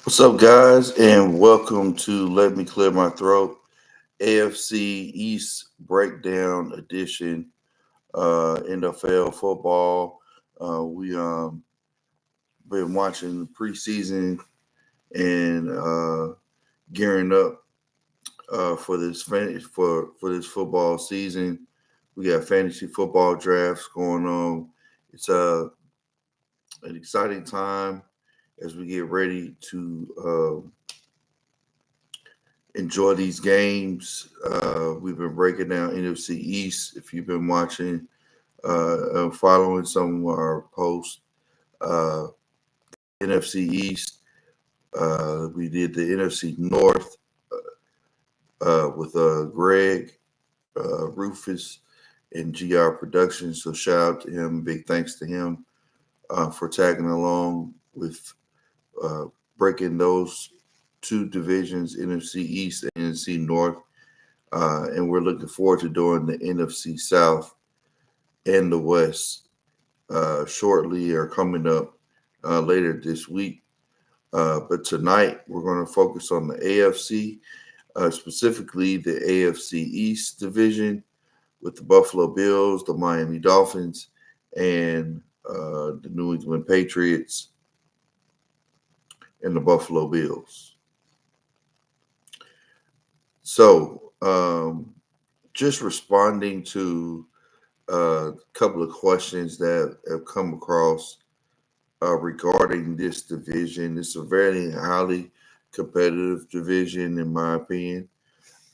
What's up, guys, and welcome to Let Me Clear My Throat AFC East Breakdown Edition, NFL football. We been watching the preseason and gearing up for for this football season. We got fantasy football drafts going on. It's an exciting time as we get ready to enjoy these games. We've been breaking down NFC East. If you've been watching, following some of our posts, uh, NFC East, we did the NFC North with Greg, Rufus, and GR Productions. So shout out to him. Big thanks to him for tagging along with uh, breaking those two divisions, NFC East and NFC North. And we're looking forward to doing the NFC South and the West shortly or coming up later this week. But tonight we're going to focus on the AFC, specifically the AFC East division with the Buffalo Bills, the Miami Dolphins, and the New England Patriots and the Buffalo Bills. So, just responding to a couple of questions that have come across regarding this division. It's a very highly competitive division, in my opinion.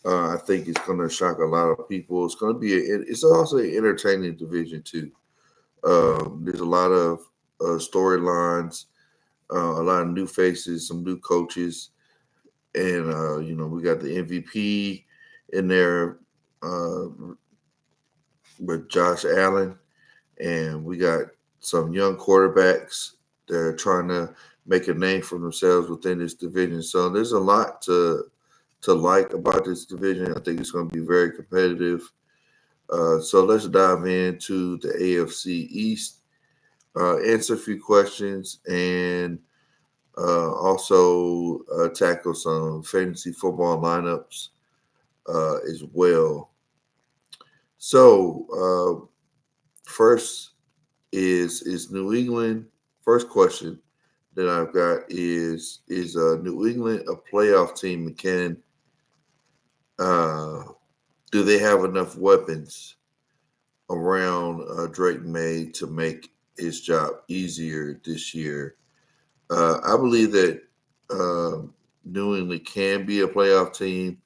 I think it's going to shock a lot of people. It's going to be. It's also an entertaining division too. There's a lot of storylines, a lot of new faces, some new coaches, and we got the MVP in there uh, with Josh Allen, and we got some young quarterbacks that are trying to make a name for themselves within this division. So there's a lot to like about this division. I think it's going to be very competitive. So let's dive into the AFC East, answer a few questions, and also tackle some fantasy football lineups as well. So first is New England. First question that I've got is New England a playoff team? And can uh, do they have enough weapons around Drake May to make his job easier this year? I believe that uh, New England can be a playoff team,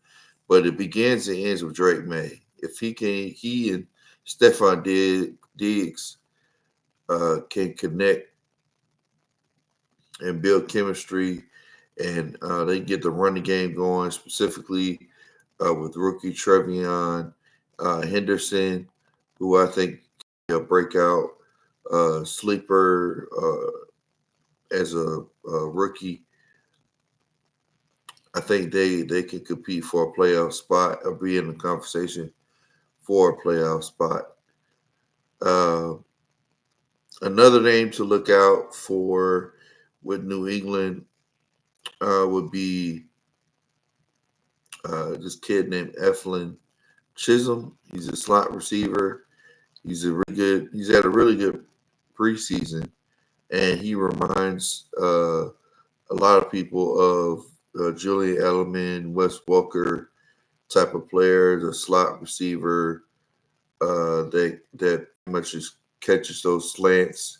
but it begins and ends with Drake May. If he and Stephon Diggs can connect and build chemistry, and they get the running game going, specifically with rookie Trevion Henderson, who I think will break out sleeper as a rookie. I think they can compete for a playoff spot or be in the conversation for a playoff spot. Uh, Another name to look out for with New England would be this kid named Eflin Chisholm. He's a slot receiver. He's had a really good preseason, and he reminds a lot of people of Julian Edelman, Wes Walker type of players, a slot receiver that much just catches those slants,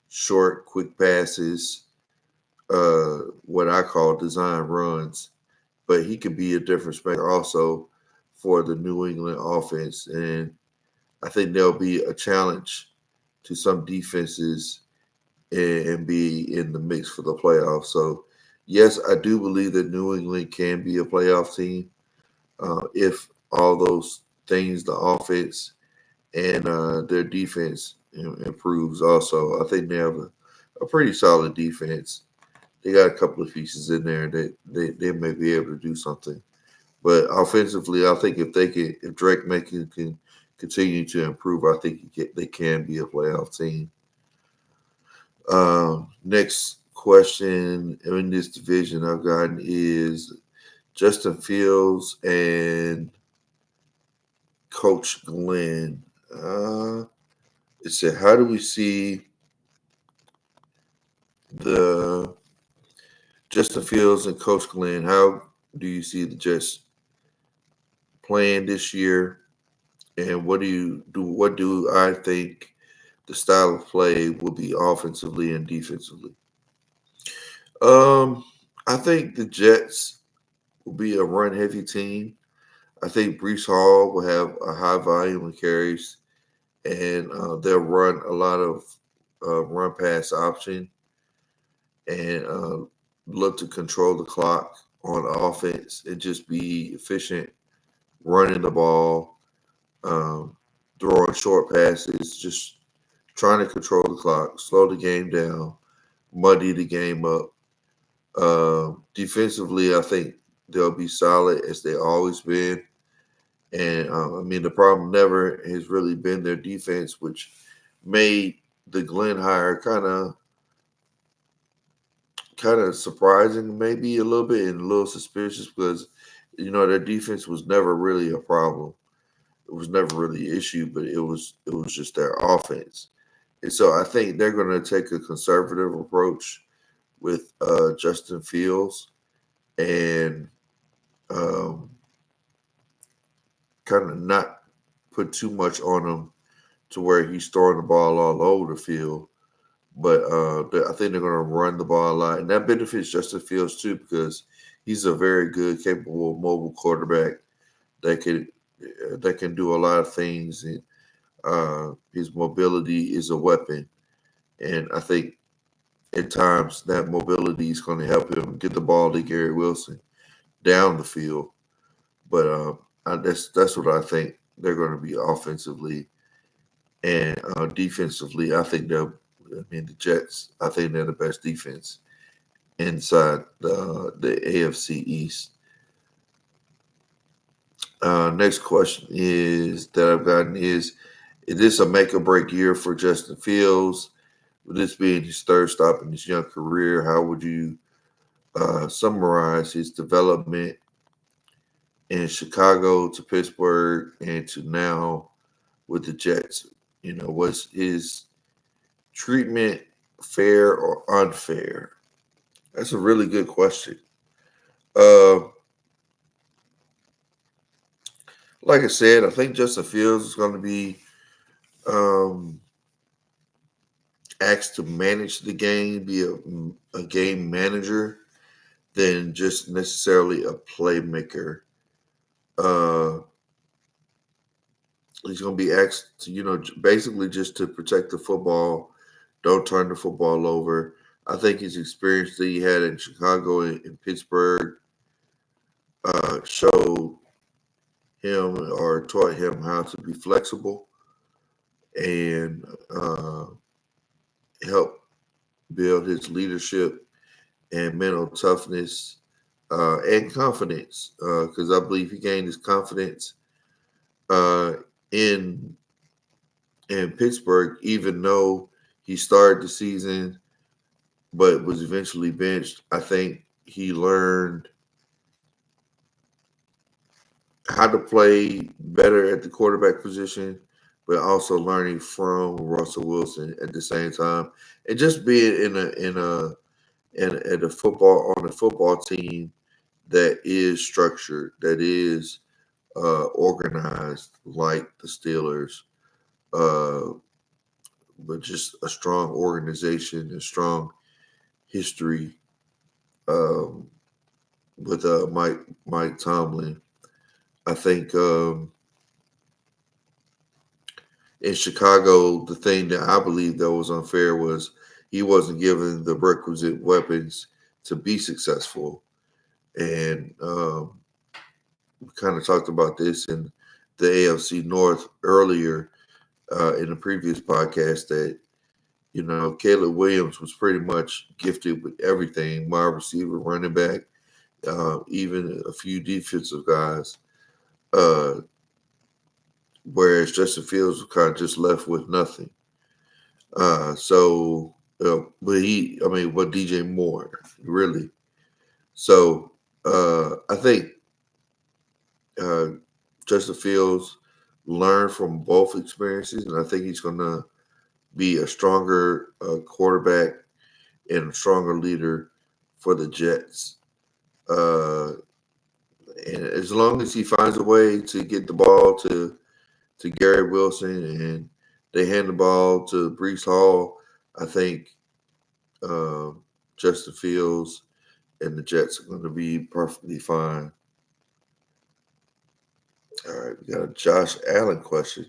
short, quick passes, what I call design runs. But he could be a difference maker also for the New England offense, and I think there'll be a challenge to some defenses and be in the mix for the playoffs. So, yes, I do believe that New England can be a playoff team if all those things, the offense and their defense improves. Also, I think they have a pretty solid defense. They got a couple of pieces in there that they may be able to do something. But offensively, I think if Drake May can continue to improve, I think they can be a playoff team. Next question in this division I've gotten is Justin Fields and Coach Glenn. It said, how do we see the Justin Fields and Coach Glenn? How do you see the Jets playing this year? And what do you do? What do I think the style of play will be offensively and defensively? Um, I think the Jets will be a run-heavy team. I think Brees Hall will have a high volume of carries, and they'll run a lot of run pass option and look to control the clock on offense and just be efficient running the ball, um, throwing short passes, just trying to control the clock, slow the game down, muddy the game up. Defensively, I think they'll be solid as they always been. And I mean, the problem never has really been their defense, which made the Glenn hire kind of surprising, maybe a little bit, and a little suspicious because their defense was never really a problem. It was never really an issue, but it was just their offense. And so I think they're going to take a conservative approach with Justin Fields and um, kind of not put too much on him to where he's throwing the ball all over the field. But I think they're going to run the ball a lot, and that benefits Justin Fields too because he's a very good, capable, mobile quarterback that can do a lot of things, and his mobility is a weapon. And I think at times that mobility is going to help him get the ball to Gary Wilson down the field. But that's what I think they're going to be offensively and defensively. The Jets. I think they're the best defense inside the AFC East. Next question is that I've gotten is this a make or break year for Justin Fields? With this being his third stop in his young career, how would you summarize his development in Chicago to Pittsburgh and to now with the Jets? Was his treatment fair or unfair? That's a really good question. Uh, like I said, I think Justin Fields is going to be um, asked to manage the game, be a game manager, than just necessarily a playmaker. Uh, he's going to be asked to, basically just to protect the football, don't turn the football over. I think his experience that he had in Chicago and Pittsburgh showed him or taught him how to be flexible and help build his leadership and mental toughness and confidence. Because I believe he gained his confidence in Pittsburgh, even though he started the season but was eventually benched. I think he learned how to play better at the quarterback position, but also learning from Russell Wilson at the same time, and just being at a football on a football team that is structured, that is organized, like the Steelers, but just a strong organization, a strong history with Mike Tomlin. I think in Chicago, the thing that I believe that was unfair was he wasn't given the requisite weapons to be successful. And we kind of talked about this in the AFC North earlier in the previous podcast that, Caleb Williams was pretty much gifted with everything, wide receiver, running back, even a few defensive guys. Whereas Justin Fields was kind of just left with nothing. So but DJ Moore, really. So I think uh, Justin Fields learned from both experiences, and I think he's going to be a stronger quarterback and a stronger leader for the Jets. Uh, and as long as he finds a way to get the ball to Gary Wilson and they hand the ball to Brees Hall, I think um, Justin Fields and the Jets are going to be perfectly fine. All right, we got a Josh Allen question.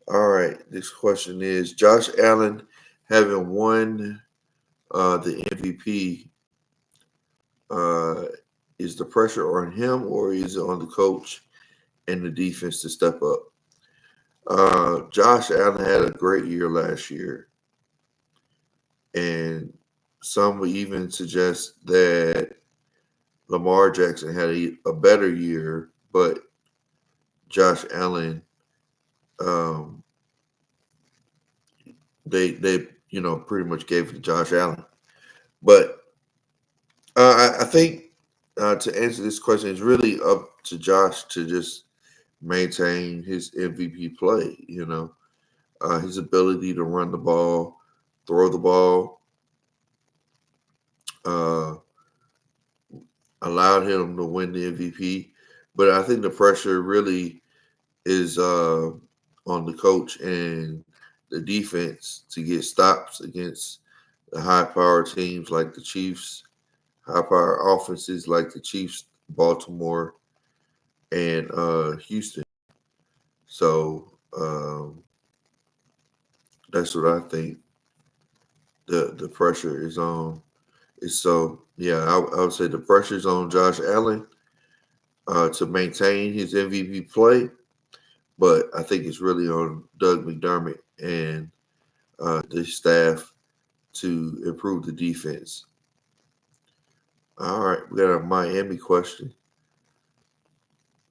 All right, this question is Josh Allen having won the MVP. Uh, is the pressure on him or is it on the coach and the defense to step up? Josh Allen had a great year last year, and some would even suggest that Lamar Jackson had a better year, but Josh Allen, um, they pretty much gave it to Josh Allen. But I think to answer this question, it's really up to Josh to just maintain his MVP play. His ability to run the ball, throw the ball, uh, allowed him to win the MVP. But I think the pressure really is on the coach and the defense to get stops against the high power teams like the Chiefs, high power offenses like the Chiefs, Baltimore, and Houston. So that's what I think the pressure is on. So yeah, I would say the pressure is on Josh Allen to maintain his MVP play, but I think it's really on Doug McDermott and the staff to improve the defense. All right, we got a Miami question.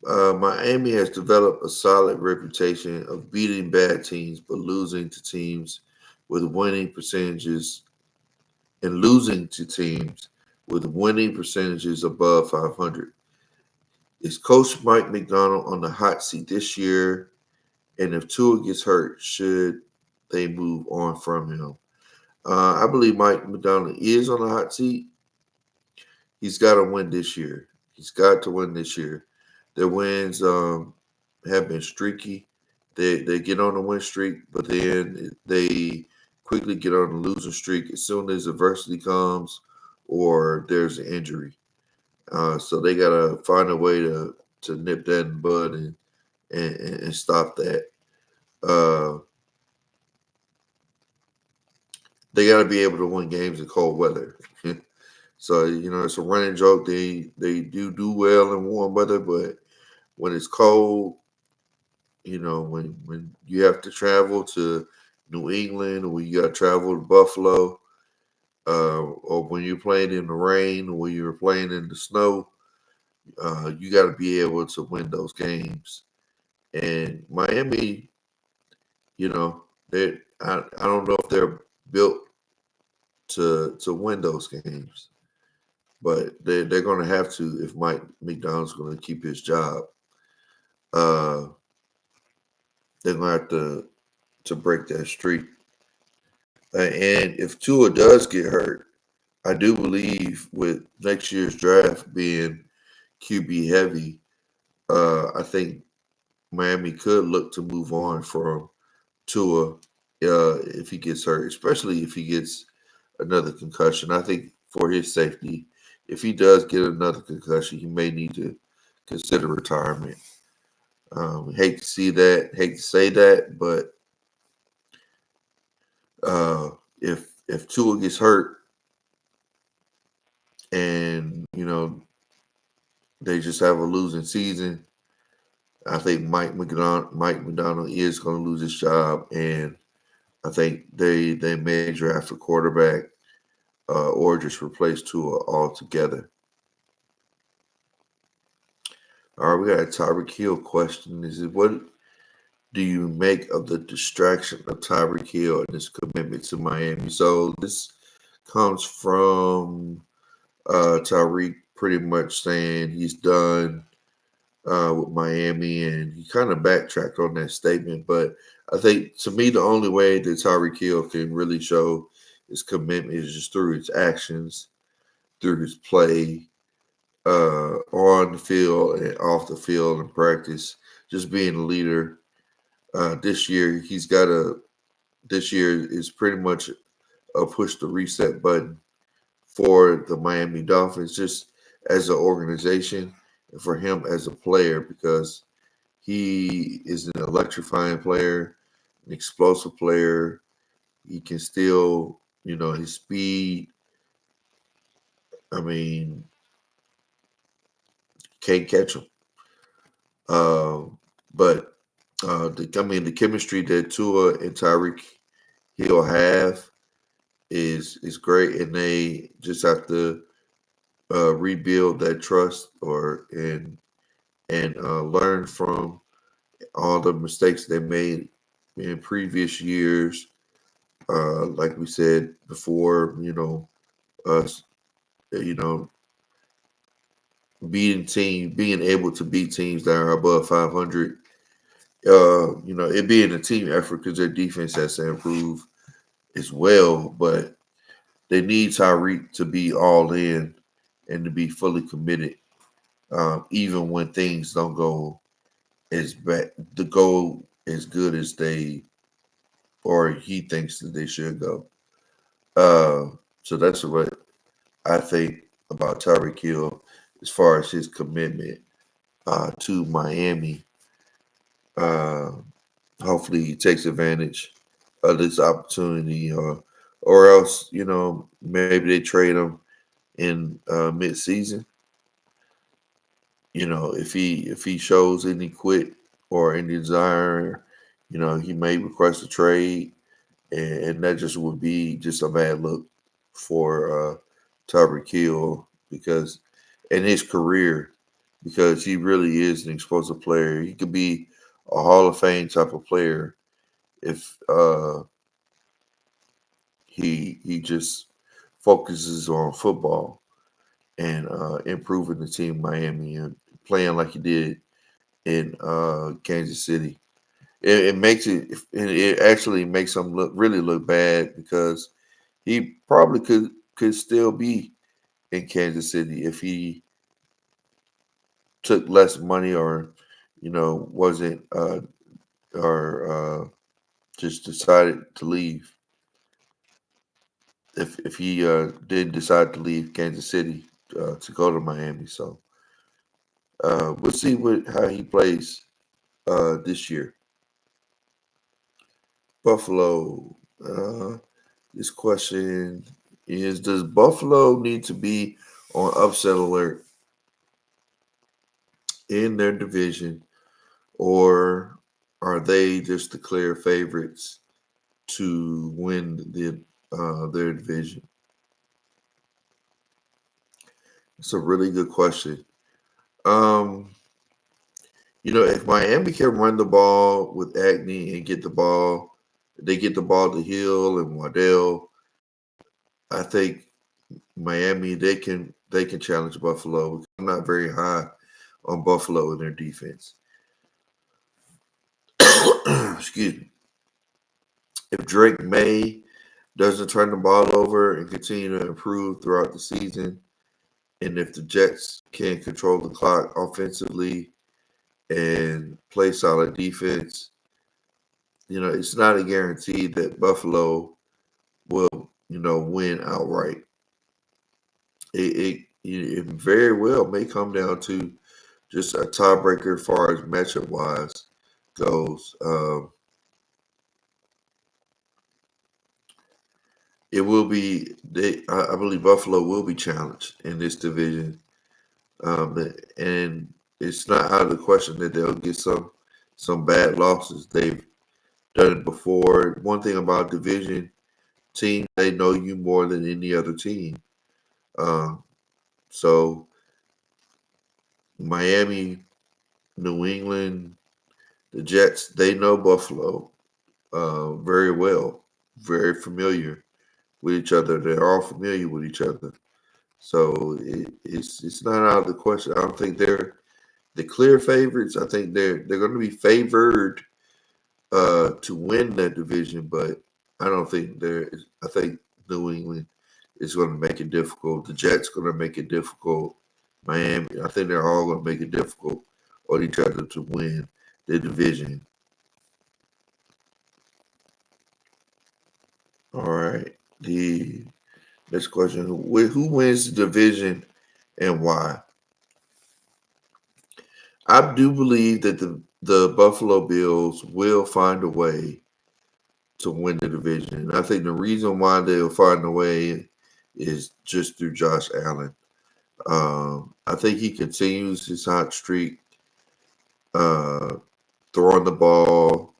Miami has developed a solid reputation of beating bad teams but losing to teams with winning percentages and losing to teams with winning percentages above 500. Is Coach Mike McDonald on the hot seat this year? And if Tua gets hurt, should they move on from him? I believe Mike McDonald is on the hot seat. He's got to win this year. He's got to win this year. Their wins have been streaky. They get on a win streak, but then they quickly get on a losing streak as soon as adversity comes or there's an injury. So they got to find a way to nip that in the bud and stop that. Uh, they got to be able to win games in cold weather. So it's a running joke. They do well in warm weather, but when it's cold, when you have to travel to New England or when you got to travel to Buffalo, or when you're playing in the rain or when you're playing in the snow, you got to be able to win those games. And Miami, I don't know if they're built to win those games, but they're going to have to if Mike McDonald's going to keep his job. Uh, they're going to have to break that streak. And if Tua does get hurt, I do believe with next year's draft being QB heavy, I think Miami could look to move on from Tua if he gets hurt, especially if he gets another concussion. I think for his safety, if he does get another concussion, he may need to consider retirement. Hate to see that, hate to say that, but if Tua gets hurt and they just have a losing season, I think Mike McDonald is going to lose his job, and I think they may draft a quarterback or just replace Tua altogether. All right, we got a Tyreek Hill question. Is it what do you make of the distraction of Tyreek Hill and his commitment to Miami? So this comes from Tyreek pretty much saying he's done with Miami, and he kind of backtracked on that statement. But I think, to me, the only way that Tyreek Hill can really show his commitment is just through his actions, through his play, on the field and off the field in practice, just being a leader. This year, he's got a. This year is pretty much a push the reset button for the Miami Dolphins, just as an organization, and for him as a player, because he is an electrifying player, an explosive player. He can still, his speed. I mean, can't catch him. But the chemistry that Tua and Tyreek Hill have is great, and they just have to rebuild that trust and learn from all the mistakes they made in previous years. Like we said before, us, you know, being able to beat teams that are above 500. It being a team effort because their defense has to improve as well. But they need Tyreek to be all in and to be fully committed, even when things don't go as bad, the go as good as they or he thinks that they should go. So that's what I think about Tyreek Hill as far as his commitment to Miami. Uh, Hopefully, he takes advantage of this opportunity, or else maybe they trade him in mid-season. If he shows any quit or any desire, he may request a trade, and that just would be just a bad look for Tyreek Hill because in his career, because he really is an explosive player. He could be a Hall of Fame type of player if he just focuses on football and improving the team Miami and playing like he did in Kansas City. It actually makes him look bad because he probably could still be in Kansas City if he took less money or wasn't or just decided to leave. If he did decide to leave Kansas City to go to Miami, so we'll see how he plays this year. Buffalo. This question is: does Buffalo need to be on upset alert in their division, or are they just the clear favorites to win their division? It's a really good question. Um, if Miami can run the ball with Acne and they get the ball to Hill and Waddell. I think Miami they can challenge Buffalo. I'm not very high on Buffalo in their defense. Excuse me. If Drake May doesn't turn the ball over and continue to improve throughout the season, and if the Jets can control the clock offensively and play solid defense, it's not a guarantee that Buffalo will, win outright. It very well may come down to just a tiebreaker as far as matchup wise goes. It will be. I believe Buffalo will be challenged in this division, and it's not out of the question that they'll get some bad losses. They've done it before. One thing about division teams, they know you more than any other team. Um, so Miami, New England, The Jets, they know Buffalo very well, very familiar with each other. They're all familiar with each other. So it's not out of the question. I don't think they're the clear favorites. I think they're going to be favored to win that division, but I don't think they're. I think New England is going to make it difficult. The Jets going to make it difficult. Miami, I think they're all going to make it difficult on each other to win the division. All right. The next question: Who wins the division and why? I do believe that the Buffalo Bills will find a way to win the division. And I think the reason why they'll find a way is just through Josh Allen. I think he continues his hot streak, uh, throwing the ball,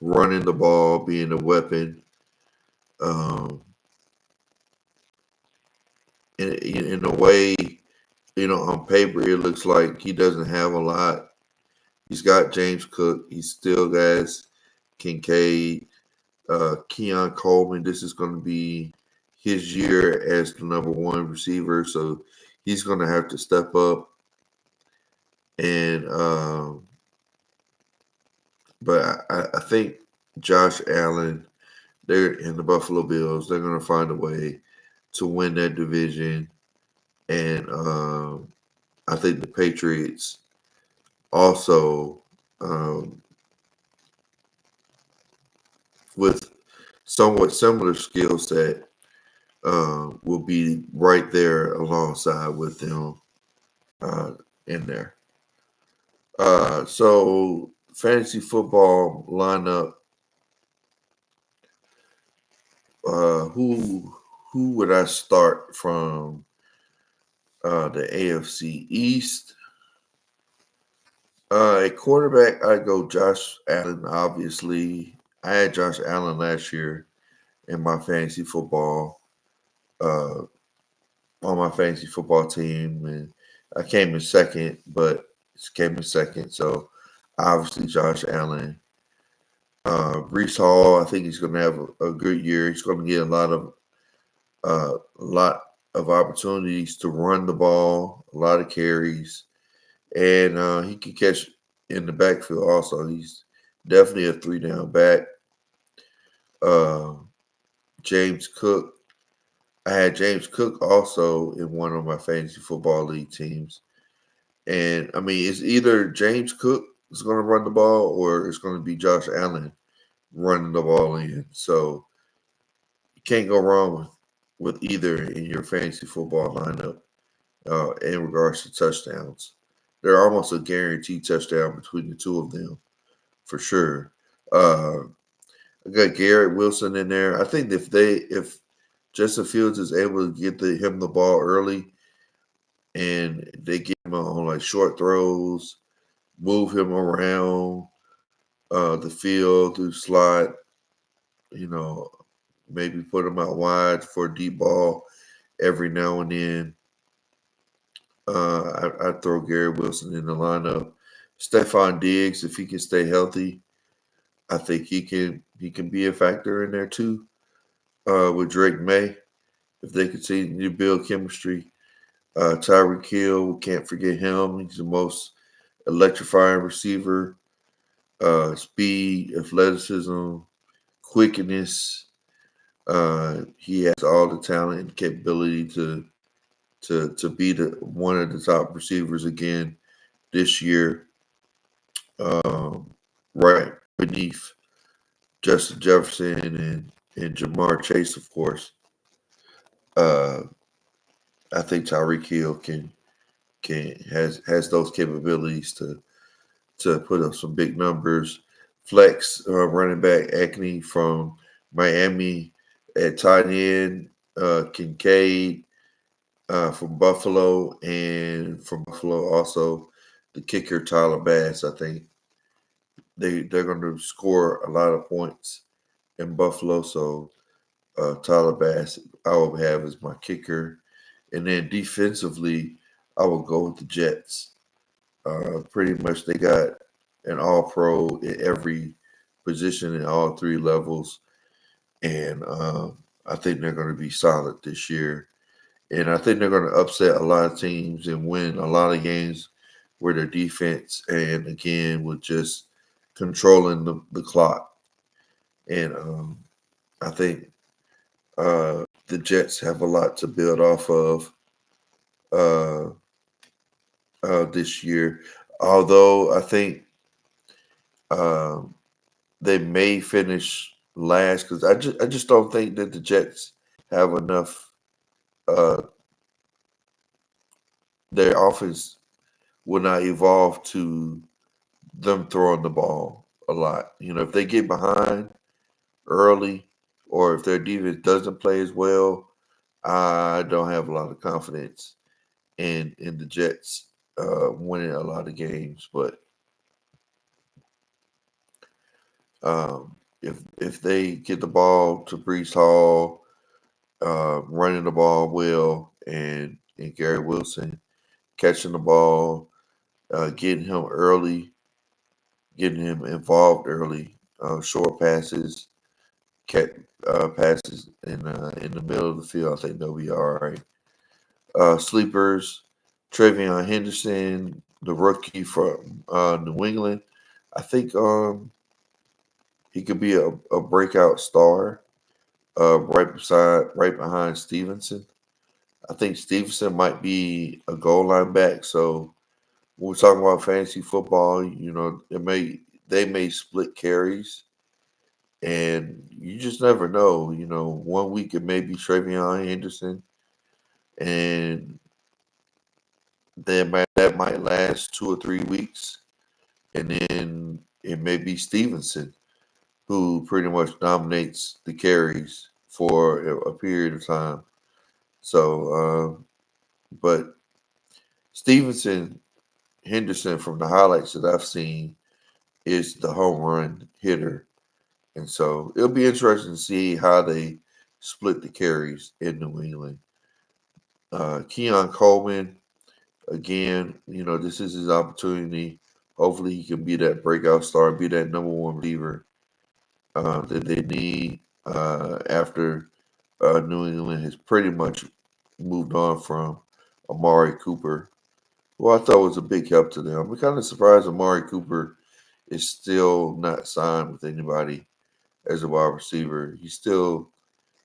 running the ball, being a weapon. Um, in a way, on paper, it looks like he doesn't have a lot. He's got James Cook. He still has Kincaid, Keon Coleman. This is going to be his year as the number one receiver, so he's going to have to step up. And but I think Josh Allen, they're in the Buffalo Bills. They're going to find a way to win that division, and I think the Patriots also, with somewhat similar skill set, will be right there alongside with them in there. So fantasy football lineup. Who would I start from the AFC East? At quarterback, I go Josh Allen. Obviously, I had Josh Allen last year in my fantasy football uh, on my fantasy football team, and I came in second, but came in second. So obviously, Josh Allen. Brees Hall, I think he's going to have a good year. He's going to get a lot of opportunities to run the ball, a lot of carries, and he can catch in the backfield. Also, he's definitely a three down back. Uh, James Cook, I had James Cook also in one of my fantasy football league teams, and I mean it's either James Cook is going to run the ball or it's going to be Josh Allen running the ball in. So you can't go wrong with either in your fantasy football lineup in regards to touchdowns. They're almost a guaranteed touchdown between the two of them for sure. I got Garrett Wilson in there. I think if Justin Fields is able to get him the ball early and they get him on like short throws, move him around the field through slot, you know, maybe put him out wide for a deep ball every now and then. I'd throw Gary Wilson in the lineup. Stephon Diggs, if he can stay healthy, I think he can be a factor in there too. With Drake May, if they continue to build chemistry. Tyreek Hill, can't forget him. He's the most electrifying receiver. Speed, athleticism, quickness. He has all the talent and capability to be one of the top receivers again this year. Right beneath Justin Jefferson and Jamar Chase, of course. Uh, I think Tyreek Hill has those capabilities to put up some big numbers. Flex running back Acne from Miami at tight end, Kincaid from Buffalo, and from Buffalo also the kicker Tyler Bass. I think they're going to score a lot of points in Buffalo. So Tyler Bass I will have as my kicker, and then defensively I will go with the Jets. Pretty much they got an all-pro at every position in all three levels, and I think they're going to be solid this year. And I think they're going to upset a lot of teams and win a lot of games where their defense and again with just controlling the clock. And I think the Jets have a lot to build off of uh, this year. Although I think um, they may finish last because I just don't think that the Jets have enough. Uh, their offense will not evolve to them throwing the ball a lot. You know, if they get behind early or if their defense doesn't play as well, I don't have a lot of confidence in the Jets winning a lot of games. But if they get the ball to Brees Hall, running the ball well, and Gary Wilson catching the ball, getting him early, getting him involved early, short passes, catch passes in the middle of the field, I think they'll be all right. Sleepers, Travion Henderson, the rookie from New England. I think he could be a breakout star right behind Stevenson. I think Stevenson might be a goal line back. So when we're talking about fantasy football, you know, they may split carries, and you just never know. You know, one week it may be Travion Henderson, and that might last 2 or 3 weeks, and then it may be Stevenson who pretty much dominates the carries for a period of time. So, but Stevenson Henderson, from the highlights that I've seen, is the home run hitter, and so it'll be interesting to see how they split the carries in New England. Keon Coleman, again, you know, this is his opportunity. Hopefully, he can be that breakout star, be that number one receiver that they need after New England has pretty much moved on from Amari Cooper, who I thought was a big help to them. I'm kind of surprised Amari Cooper is still not signed with anybody as a wide receiver. He's still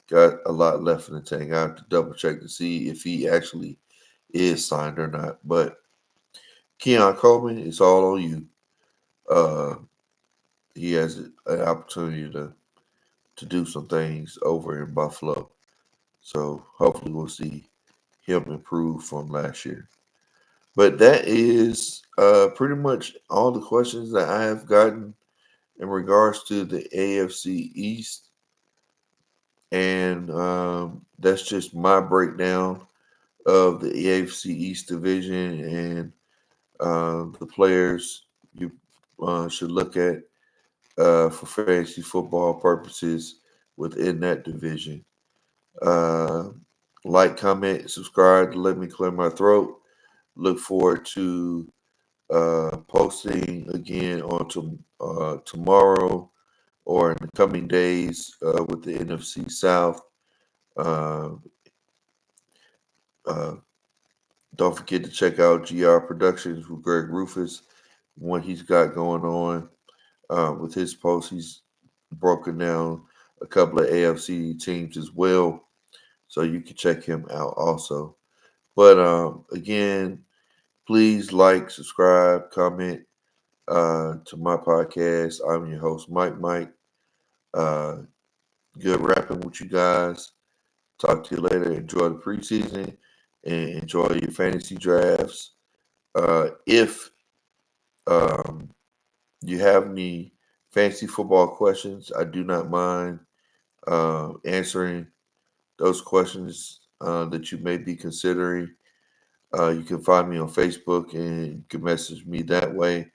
got a lot left in the tank. I have to double check to see if he actually is signed or not. But Keon Coleman, it's all on you. Uh, he has an opportunity to do some things over in Buffalo. So hopefully we'll see him improve from last year. But that is pretty much all the questions that I have gotten in regards to the AFC East. And that's just my breakdown of the AFC East division and the players you should look at for fantasy football purposes within that division. Uh, like, comment, subscribe to let me clear my throat. Look forward to posting again on tomorrow or in the coming days with the NFC South. Uh, uh, don't forget to check out GR Productions with Greg Rufus, what he's got going on with his posts. He's broken down a couple of AFC teams as well, so you can check him out also. But again, please like, subscribe, comment to my podcast. I'm your host, Mike. Uh, good rapping with you guys. Talk to you later. Enjoy the preseason and enjoy your fantasy drafts. If um, you have any fantasy football questions, I do not mind answering those questions that you may be considering. You can find me on Facebook and you can message me that way,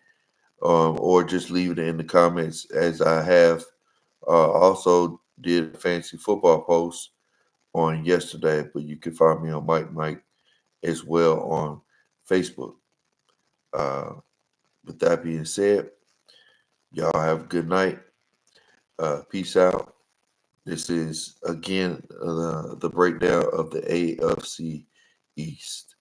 or just leave it in the comments as I have also did a fantasy football post on yesterday, but you can find me on Mike as well on Facebook. Uh, with that being said, Y'all have a good night. Peace out. This is again the breakdown of the AFC East.